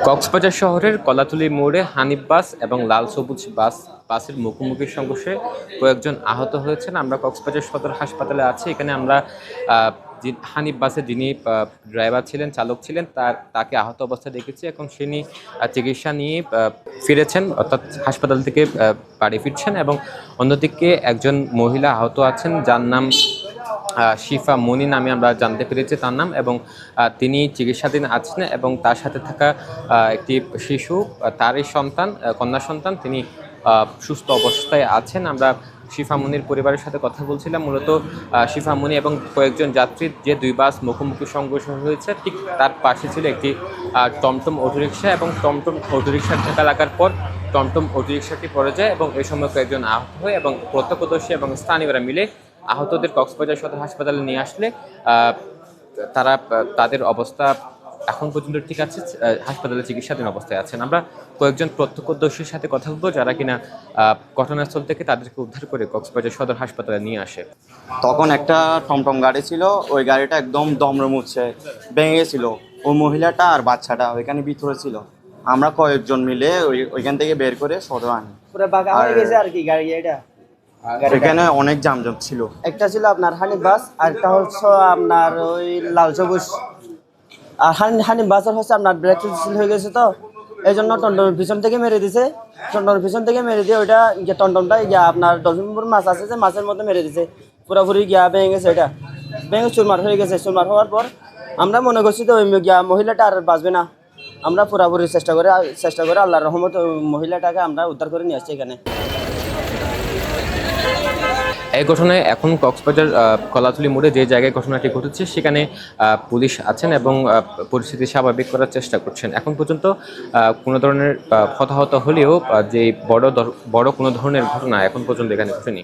কক্সবাজার শহরের কলাতলী মোড়ে হানিফ বাস এবং লাল সবুজ বাসের মুখোমুখি সংঘর্ষে কয়েকজন আহত হয়েছেন। আমরা কক্সবাজার সদর হাসপাতালে আছি। এখানে আমরা হানিফ বাসের যিনি ড্রাইভার ছিলেন, চালক ছিলেন, তাকে আহত অবস্থায় দেখেছি। এখন তিনি চিকিৎসা নিয়ে ফিরেছেন, অর্থাৎ হাসপাতাল থেকে বাড়ি ফিরছেন। এবং অন্যদিকে একজন মহিলা আহত আছেন, যার নাম শিফা মনি নামে আমরা জানতে পেরেছি তার নাম, এবং তিনি চিকিৎসাধীন আছেন। এবং তার সাথে থাকা একটি শিশু, তারই সন্তান, কন্যা সন্তান, তিনি সুস্থ অবস্থায় আছেন। আমরা শিফা মনির পরিবারের সাথে কথা বলছিলাম। মূলত শিফা মনি এবং কয়েকজন যাত্রীর যে দুই বাস মুখোমুখি সংঘর্ষ হয়েছে, ঠিক তার পাশে ছিল একটি টমটম অটোরিকশা, এবং টমটম অটোরিকশার ধাক্কা লাগার পর টমটম অটোরিকশাটি পড়ে যায় এবং এই সময় কয়েকজন আহত হয়। এবং প্রত্যক্ষদর্শী এবং স্থানীয়রা মিলে আহতদের কক্সবাজার সদর হাসপাতালে নিয়ে আসলে তাদের অবস্থা এখন পর্যন্ত ঠিক আছে, হাসপাতালে চিকিৎসাধীন অবস্থায় আছেন। আমরা কয়েকজন প্রত্যক্ষদর্শীর সাথে কথা বলবো, যারা কিনা ঘটনাস্থল থেকে তাদেরকে উদ্ধার করে কক্সবাজার সদর হাসপাতালে নিয়ে আসে। তখন একটা টমটম গাড়ি ছিল, ওই গাড়িটা একদম দমড়ে মুছছে ভেঙে গেছিল। ওই মহিলাটা আর বাচ্চাটা ওইখানে ভিতরে ছিল। আমরা কয়েকজন মিলে ওইখান থেকে বের করে সদর আনি। পুরো বাঁকা হয়ে গেছে আর কি গাড়ি। এখানে অনেক যানজট ছিল। একটা ছিল আপনার হানিফ বাস, আর একটা হচ্ছে আপনার ওই লাল সবুজ। আর হানিফ বাসের হচ্ছে আপনার ব্রেক হয়ে গেছে, তো এই জন্য টমটমের পিছন থেকে মেরে দিছে। টমটমের পিছন থেকে মেরে দিয়ে ওইটা টমটমটা আপনার ডলফিনপুর মাছ আছে, যে মাছের মধ্যে মেরে দিছে। পুরোপুরি ভেঙে গেছে, ওইটা ভেঙে চুরমার হয়ে গেছে। চুরমার হওয়ার পর আমরা মনে করছি তো ওই মহিলাটা আর বাঁচবে না। আমরা পুরোপুরি চেষ্টা করে আল্লাহর রহমত ওই মহিলাটাকে আমরা উদ্ধার করে নিয়ে আসছি এখানে। এই ঘটনায় এখন কক্সবাজার কলাতলী মোড়ে যে জায়গায় ঘটনাটি ঘটেছে, সেখানে পুলিশ আছেন এবং পরিস্থিতি স্বাভাবিক করার চেষ্টা করছেন। এখন পর্যন্ত কোনো ধরনের হতাহত হলেও যে বড় কোনো ধরনের ঘটনা এখন পর্যন্ত এখানে ঘটেনি।